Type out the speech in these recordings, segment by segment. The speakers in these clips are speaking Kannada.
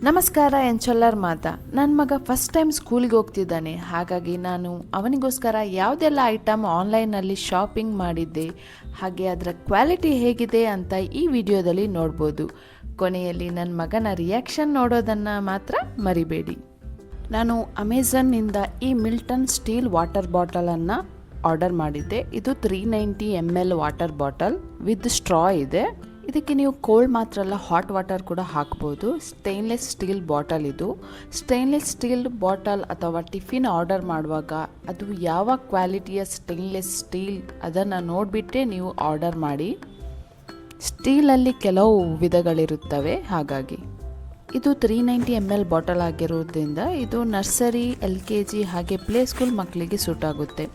ನಮಸ್ಕಾರ ಎಂಚೊಲ್ಲರ್ ಮಾತಾ. ನನ್ನ ಮಗ ಫಸ್ಟ್ ಟೈಮ್ ಸ್ಕೂಲಿಗೆ ಹೋಗ್ತಿದ್ದಾನೆ. ಹಾಗಾಗಿ ನಾನು ಅವನಿಗೋಸ್ಕರ ಯಾವುದೆಲ್ಲ ಐಟಮ್ ಆನ್ಲೈನಲ್ಲಿ ಶಾಪಿಂಗ್ ಮಾಡಿದ್ದೆ, ಹಾಗೆ ಅದರ ಕ್ವಾಲಿಟಿ ಹೇಗಿದೆ ಅಂತ ಈ ವಿಡಿಯೋದಲ್ಲಿ ನೋಡ್ಬೋದು. ಕೊನೆಯಲ್ಲಿ ನನ್ನ ಮಗನ ರಿಯಾಕ್ಷನ್ ನೋಡೋದನ್ನು ಮಾತ್ರ ಮರಿಬೇಡಿ. ನಾನು ಅಮೆಝನ್ನಿಂದ ಈ ಮಿಲ್ಟನ್ ಸ್ಟೀಲ್ ವಾಟರ್ ಬಾಟಲನ್ನು ಆರ್ಡರ್ ಮಾಡಿದ್ದೆ. ಇದು 390 ml water bottle with straw ಇದೆ. ಇದಕ್ಕೆ ನೀವು ಕೋಲ್ಡ್ ಮಾತ್ರ ಅಲ್ಲ, ಹಾಟ್ ವಾಟರ್ ಕೂಡ ಹಾಕ್ಬೋದು. ಸ್ಟೇನ್ಲೆಸ್ ಸ್ಟೀಲ್ ಬಾಟಲ್ ಇದು. ಸ್ಟೇನ್ಲೆಸ್ ಸ್ಟೀಲ್ ಬಾಟಲ್ ಅಥವಾ ಟಿಫಿನ್ ಆರ್ಡರ್ ಮಾಡುವಾಗ ಅದು ಯಾವ ಕ್ವಾಲಿಟಿಯ ಸ್ಟೇನ್ಲೆಸ್ ಸ್ಟೀಲ್ ಅದನ್ನು ನೋಡಿಬಿಟ್ಟೇ ನೀವು ಆರ್ಡರ್ ಮಾಡಿ. ಸ್ಟೀಲಲ್ಲಿ ಕೆಲವು ವಿಧಗಳಿರುತ್ತವೆ. ಹಾಗಾಗಿ ಇದು 390 ml ಬಾಟಲ್ ಆಗಿರೋದ್ರಿಂದ ಇದು ನರ್ಸರಿ, LKG ಹಾಗೆ ಪ್ಲೇ ಸ್ಕೂಲ್ ಮಕ್ಕಳಿಗೆ ಸೂಟ್ ಆಗುತ್ತೆ.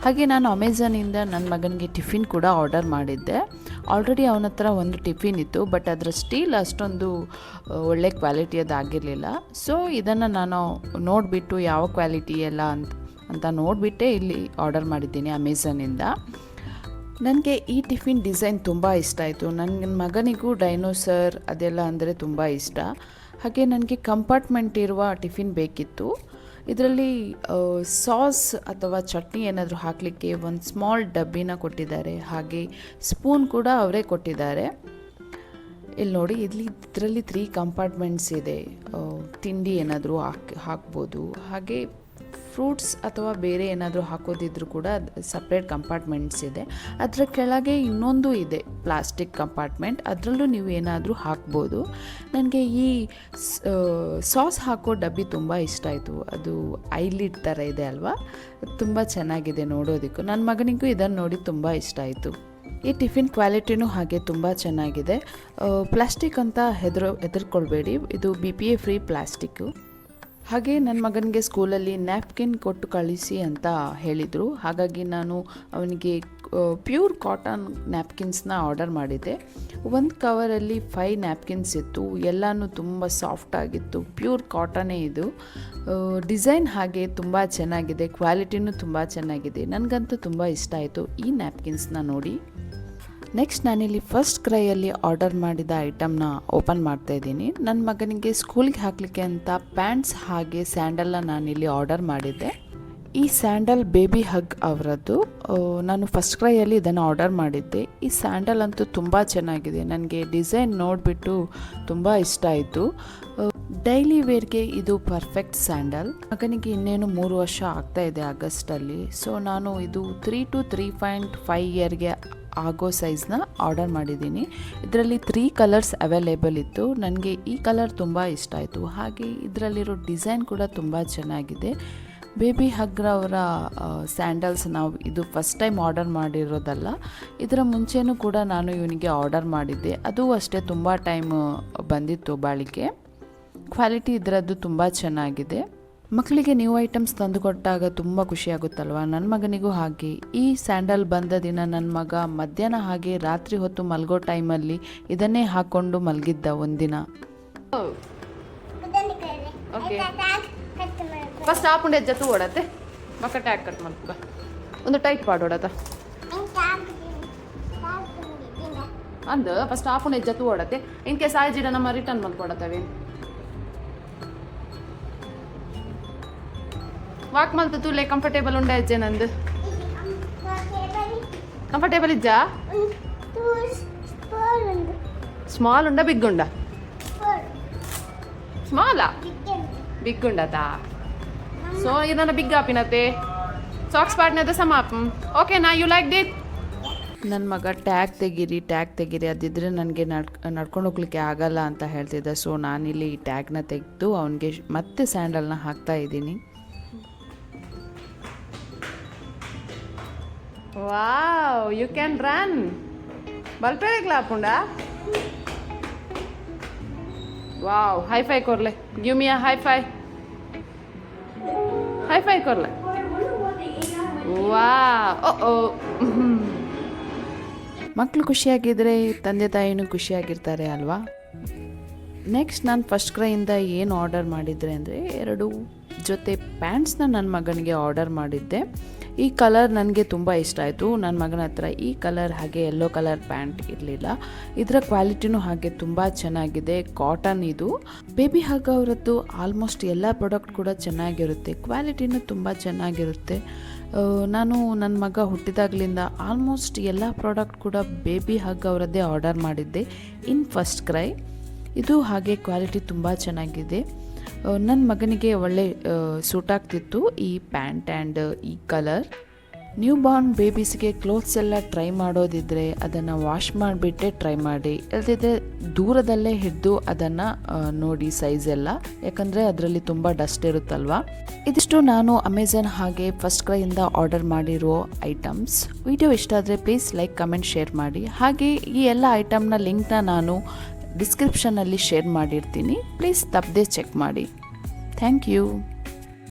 ಹಾಗೆ ನಾನು ಅಮೆಝಾನಿಂದ ನನ್ನ ಮಗನಿಗೆ ಟಿಫಿನ್ ಕೂಡ ಆರ್ಡರ್ ಮಾಡಿದ್ದೆ. ಆಲ್ರೆಡಿ ಅವನ ಹತ್ರ ಒಂದು ಟಿಫಿನ್ ಇತ್ತು, ಬಟ್ ಅದರ ಸ್ಟೀಲ್ ಅಷ್ಟೊಂದು ಒಳ್ಳೆ ಕ್ವಾಲಿಟಿಯದಾಗಿರಲಿಲ್ಲ. ಸೊ ಇದನ್ನು ನಾನು ನೋಡಿಬಿಟ್ಟು ಯಾವ ಕ್ವಾಲಿಟಿ ಎಲ್ಲ ಅಂತ ನೋಡಿಬಿಟ್ಟೇ ಇಲ್ಲಿ ಆರ್ಡರ್ ಮಾಡಿದ್ದೀನಿ ಅಮೆಝಾನಿಂದ. ನನಗೆ ಈ ಟಿಫಿನ್ ಡಿಸೈನ್ ತುಂಬ ಇಷ್ಟ ಆಯಿತು. ನನ್ನ ಮಗನಿಗೂ ಡೈನೋಸರ್ ಅದೆಲ್ಲ ಅಂದರೆ ತುಂಬ ಇಷ್ಟ. ಹಾಗೆ ನನಗೆ ಕಂಪಾರ್ಟ್ಮೆಂಟ್ ಇರುವ ಟಿಫಿನ್ ಬೇಕಿತ್ತು. ಇದರಲ್ಲಿ ಸಾಸ್ ಅಥವಾ ಚಟ್ನಿ ಏನಾದರೂ ಹಾಕಲಿಕ್ಕೆ ಒಂದು ಸ್ಮಾಲ್ ಡಬ್ಬಿನ ಕೊಟ್ಟಿದ್ದಾರೆ. ಹಾಗೆ ಸ್ಪೂನ್ ಕೂಡ ಅವರೇ ಕೊಟ್ಟಿದ್ದಾರೆ. ಇಲ್ಲಿ ನೋಡಿ, ಇದರಲ್ಲಿ 3 ಕಂಪಾರ್ಟ್ಮೆಂಟ್ಸ್ ಇದೆ. ತಿಂಡಿ ಏನಾದರೂ ಹಾಕ್ಬೋದು. ಹಾಗೆ ಫ್ರೂಟ್ಸ್ ಅಥವಾ ಬೇರೆ ಏನಾದರೂ ಹಾಕೋದಿದ್ರು ಕೂಡ ಸಪ್ರೇಟ್ ಕಂಪಾರ್ಟ್ಮೆಂಟ್ಸ್ ಇದೆ. ಅದರ ಕೆಳಗೆ ಇನ್ನೊಂದು ಇದೆ ಪ್ಲಾಸ್ಟಿಕ್ ಕಂಪಾರ್ಟ್ಮೆಂಟ್, ಅದರಲ್ಲೂ ನೀವು ಏನಾದರೂ ಹಾಕ್ಬೋದು. ನನಗೆ ಈ ಸಾಸ್ ಹಾಕೋ ಡಬ್ಬಿ ತುಂಬ ಇಷ್ಟ ಆಯಿತು. ಅದು ಐಲಿಡ್ ಥರ ಇದೆ ಅಲ್ವಾ, ತುಂಬ ಚೆನ್ನಾಗಿದೆ ನೋಡೋದಕ್ಕೂ. ನನ್ನ ಮಗನಿಗೂ ಇದನ್ನು ನೋಡಿ ತುಂಬ ಇಷ್ಟ ಆಯಿತು. ಈ ಟಿಫಿನ್ ಕ್ವಾಲಿಟಿನೂ ಹಾಗೆ ತುಂಬ ಚೆನ್ನಾಗಿದೆ. ಪ್ಲಾಸ್ಟಿಕ್ ಅಂತ ಹೆದರ್ಕೊಳ್ಬೇಡಿ, ಇದು BPA ಫ್ರೀ ಪ್ಲಾಸ್ಟಿಕ್ಕು. ಹಾಗೆ ನನ್ನ ಮಗನಿಗೆ ಸ್ಕೂಲಲ್ಲಿ ನ್ಯಾಪ್ಕಿನ್ ಕೊಟ್ಟು ಕಳಿಸಿ ಅಂತ ಹೇಳಿದರು. ಹಾಗಾಗಿ ನಾನು ಅವನಿಗೆ ಪ್ಯೂರ್ ಕಾಟನ್ ನ್ಯಾಪ್ಕಿನ್ಸ್ನ ಆರ್ಡರ್ ಮಾಡಿದ್ದೆ. ಒಂದು ಕವರಲ್ಲಿ 5 ನ್ಯಾಪ್ಕಿನ್ಸ್ ಇತ್ತು. ಎಲ್ಲನೂ ತುಂಬ ಸಾಫ್ಟಾಗಿತ್ತು. ಪ್ಯೂರ್ ಕಾಟನೇ ಇದು. ಡಿಸೈನ್ ಹಾಗೆ ತುಂಬ ಚೆನ್ನಾಗಿದೆ, ಕ್ವಾಲಿಟಿನೂ ತುಂಬ ಚೆನ್ನಾಗಿದೆ. ನನಗಂತೂ ತುಂಬ ಇಷ್ಟ ಆಯಿತು ಈ ನ್ಯಾಪ್ಕಿನ್ಸ್ನ ನೋಡಿ. ನೆಕ್ಸ್ಟ್ ನಾನಿಲ್ಲಿ ಫಸ್ಟ್ ಕ್ರೈಯಲ್ಲಿ ಆರ್ಡರ್ ಮಾಡಿದ ಐಟಮ್ನ ಓಪನ್ ಮಾಡ್ತಾಯಿದ್ದೀನಿ. ನನ್ನ ಮಗನಿಗೆ ಸ್ಕೂಲಿಗೆ ಹಾಕಲಿಕ್ಕೆ ಅಂತ ಪ್ಯಾಂಟ್ಸ್ ಹಾಗೆ ಸ್ಯಾಂಡಲ್ನ ನಾನಿಲ್ಲಿ ಆರ್ಡರ್ ಮಾಡಿದ್ದೆ. ಈ ಸ್ಯಾಂಡಲ್ ಬೇಬಿ ಹಗ್ ಅವರದ್ದು. ನಾನು ಫಸ್ಟ್ ಕ್ರೈಯಲ್ಲಿ ಇದನ್ನು ಆರ್ಡರ್ ಮಾಡಿದ್ದೆ. ಈ ಸ್ಯಾಂಡಲ್ ಅಂತೂ ತುಂಬ ಚೆನ್ನಾಗಿದೆ. ನನಗೆ ಡಿಸೈನ್ ನೋಡಿಬಿಟ್ಟು ತುಂಬ ಇಷ್ಟ ಆಯಿತು. ಡೈಲಿ ವೇರ್ಗೆ ಇದು ಪರ್ಫೆಕ್ಟ್ ಸ್ಯಾಂಡಲ್. ಮಗನಿಗೆ ಇನ್ನೇನು 3 ವರ್ಷ ಆಗ್ತಾ ಇದೆ ಆಗಸ್ಟಲ್ಲಿ. ಸೊ ನಾನು ಇದು 3 to 3.5 ಇಯರ್ಗೆ ಆಗೋ ಸೈಜ್ನ ಆರ್ಡರ್ ಮಾಡಿದ್ದೀನಿ. ಇದರಲ್ಲಿ 3 ಕಲರ್ಸ್ ಅವೈಲೇಬಲ್ ಇತ್ತು. ನನಗೆ ಈ ಕಲರ್ ತುಂಬ ಇಷ್ಟ ಆಯಿತು. ಹಾಗೆ ಇದರಲ್ಲಿರೋ ಡಿಸೈನ್ ಕೂಡ ತುಂಬ ಚೆನ್ನಾಗಿದೆ. ಬೇಬಿ ಹಗ್ರವರ ಸ್ಯಾಂಡಲ್ಸ್ ಇದು ಫಸ್ಟ್ ಟೈಮ್ ಆರ್ಡರ್ ಮಾಡಿರೋದಲ್ಲ. ಇದರ ಮುಂಚೆನೂ ಕೂಡ ನಾನು ಇವನಿಗೆ ಆರ್ಡರ್ ಮಾಡಿದ್ದೆ. ಅದು ಅಷ್ಟೇ ತುಂಬ ಟೈಮ್ ಬಂದಿತ್ತು ಬಾಳಿಕೆ. ಕ್ವಾಲಿಟಿ ಇದರದ್ದು ತುಂಬ ಚೆನ್ನಾಗಿದೆ. ಮಕ್ಕಳಿಗೆ ನ್ಯೂ ಐಟಮ್ಸ್ ತಂದು ಕೊಟ್ಟಾಗ ತುಂಬ ಖುಷಿಯಾಗುತ್ತಲ್ವ. ನನ್ನ ಮಗನಿಗೂ ಹಾಗೆ. ಈ ಸ್ಯಾಂಡಲ್ ಬಂದ ದಿನ ನನ್ನ ಮಗ ಮಧ್ಯಾಹ್ನ ಹಾಗೆ ರಾತ್ರಿ ಹೊತ್ತು ಮಲಗೋ ಟೈಮಲ್ಲಿ ಇದನ್ನೇ ಹಾಕ್ಕೊಂಡು ಮಲಗಿದ್ದ ಒಂದಿನ. ಓಕೆ, ಫಸ್ಟ್ ಹಾಕೊಂಡು ಹೆಜ್ಜತ್ತು ಓಡತ್ತೆ ಮಕ್ಕ ಟ್ಯಾಗ್ ಕಟ್ ಮಾಡ್ಕ ಒಂದು ಟೈಟ್ ಪಾಡೋಡತ್ತ ಅಂದ ಫಸ್ಟ್ ಹಾಕೊಂಡು ಹೆಜ್ಜತ್ತು ಓಡತ್ತೆ. ಇನ್ ಕೇಸ್ ಆಯ್ಜಿಡ ನಮ್ಮ ರಿಟರ್ನ್ ಮಾಡ್ಕೊಡತ್ತವೆ. ವಾಕ್ ಮಲ್ತು ತೂಲೆ ಕಂಫರ್ಟೇಬಲ್ ಉಂಡ ಹೆಜ್ಜೆ ನಂದು ಕಂಫರ್ಟೇಬಲ್ ಇಜ್ಜಾ? ಸ್ಮಾಲ್ ಉಂಡ ಬಿಗ್ ಉಂಡ? ಸ್ಮಾಲಾ ಬಿಗ್ ಉಂಡತಾ? ಸೊ ಇದನ್ನ ಬಿಗ್ ಆಪಿನತೆ ಸಾಕ್ಸ್ ಪಾಡ್ನದ ಸಮಾಪ್. ಓಕೆ ನಾ ಯು ಲೈಕ್ ದಿಟ್? ನನ್ನ ಮಗ ಟ್ಯಾಗ್ ತೆಗೀರಿ ಅದಿದ್ರೆ ನನಗೆ ನಡ್ಕೊಂಡು ಹೋಗ್ಲಿಕ್ಕೆ ಆಗಲ್ಲ ಅಂತ ಹೇಳ್ತಿದ್ದ. ಸೊ ನಾನಿಲ್ಲಿ ಈ ಟ್ಯಾಗ್ನ ತೆಗೆದು ಅವನಿಗೆ ಮತ್ತೆ ಸ್ಯಾಂಡಲ್ನ ಹಾಕ್ತಾ ಇದ್ದೀನಿ. Wow, you can run. ಬಲ್ಪೇರೆಗ್ಲ ಹಾಕೊಂಡ? ವಾವ್, ಹೈ-ಫೈ ಕೊರ್ಲೆ. ಗಿವ್ ಮಿ ಅ ಹೈ-ಫೈ ಕೊರ್ಲೆ. ವಾವ್, ಮಕ್ಕಳು ಖುಷಿಯಾಗಿದ್ದರೆ ತಂದೆ ತಾಯಿನೂ ಖುಷಿಯಾಗಿರ್ತಾರೆ ಅಲ್ವಾ. ನೆಕ್ಸ್ಟ್ ನಾನು ಫಸ್ಟ್ ಕ್ರೈಯಿಂದ ಏನು ಆರ್ಡರ್ ಮಾಡಿದ್ರೆ ಅಂದರೆ 2 ಜೊತೆ ಪ್ಯಾಂಟ್ಸ್ನ ನನ್ನ ಮಗನಿಗೆ ಆರ್ಡರ್ ಮಾಡಿದ್ದೆ. ಈ ಕಲರ್ ನನಗೆ ತುಂಬ ಇಷ್ಟ ಆಯಿತು. ನನ್ನ ಮಗನ ಹತ್ರ ಈ ಕಲರ್ ಹಾಗೆ ಯೆಲ್ಲೋ ಕಲರ್ ಪ್ಯಾಂಟ್ ಇರಲಿಲ್ಲ. ಇದರ ಕ್ವಾಲಿಟಿನೂ ಹಾಗೆ ತುಂಬ ಚೆನ್ನಾಗಿದೆ. ಕಾಟನ್ ಇದು. ಬೇಬಿ ಹಗ್ ಅವರದ್ದು ಆಲ್ಮೋಸ್ಟ್ ಎಲ್ಲ ಪ್ರಾಡಕ್ಟ್ ಕೂಡ ಚೆನ್ನಾಗಿರುತ್ತೆ, ಕ್ವಾಲಿಟಿನೂ ತುಂಬ ಚೆನ್ನಾಗಿರುತ್ತೆ. ನಾನು ನನ್ನ ಮಗ ಹುಟ್ಟಿದಾಗಲಿಂದ ಆಲ್ಮೋಸ್ಟ್ ಎಲ್ಲ ಪ್ರಾಡಕ್ಟ್ ಕೂಡ ಬೇಬಿ ಹಗ್ ಅವರದ್ದೇ ಆರ್ಡರ್ ಮಾಡಿದ್ದೆ ಇನ್ ಫಸ್ಟ್ ಕ್ರೈ. ಇದು ಹಾಗೆ ಕ್ವಾಲಿಟಿ ತುಂಬ ಚೆನ್ನಾಗಿದೆ. ನನ್ನ ಮಗನಿಗೆ ಒಳ್ಳೆ ಸೂಟ್ ಆಗ್ತಿತ್ತು ಈ ಪ್ಯಾಂಟ್ ಆ್ಯಂಡ್ ಈ ಕಲರ್. ನ್ಯೂ ಬಾರ್ನ್ ಬೇಬೀಸ್ಗೆ ಕ್ಲೋತ್ಸ್ ಎಲ್ಲ ಟ್ರೈ ಮಾಡೋದಿದ್ರೆ ಅದನ್ನು ವಾಶ್ ಮಾಡಿಬಿಟ್ಟೆ ಟ್ರೈ ಮಾಡಿ, ಇಲ್ಲದಿದ್ದರೆ ದೂರದಲ್ಲೇ ಹಿಡಿದು ಅದನ್ನು ನೋಡಿ ಸೈಜ್ ಎಲ್ಲ, ಯಾಕಂದರೆ ಅದರಲ್ಲಿ ತುಂಬ ಡಸ್ಟ್ ಇರುತ್ತಲ್ವ. ಇದಿಷ್ಟು ನಾನು ಅಮೆಝಾನ್ ಹಾಗೆ ಫಸ್ಟ್ ಕ್ರೈಯಿಂದ ಆರ್ಡರ್ ಮಾಡಿರೋ ಐಟಮ್ಸ್. ವಿಡಿಯೋ ಇಷ್ಟ ಆದರೆ ಪ್ಲೀಸ್ ಲೈಕ್, ಕಮೆಂಟ್, ಶೇರ್ ಮಾಡಿ. ಹಾಗೆ ಈ ಎಲ್ಲ ಐಟಮ್ನ ಲಿಂಕ್ನ ನಾನು ಡಿಸ್ಕ್ರಿಪ್ಷನಲ್ಲಿ ಶೇರ್ ಮಾಡಿರ್ತೀನಿ, ಪ್ಲೀಸ್ ತಪ್ಪದೆ ಚೆಕ್ ಮಾಡಿ. Thank you.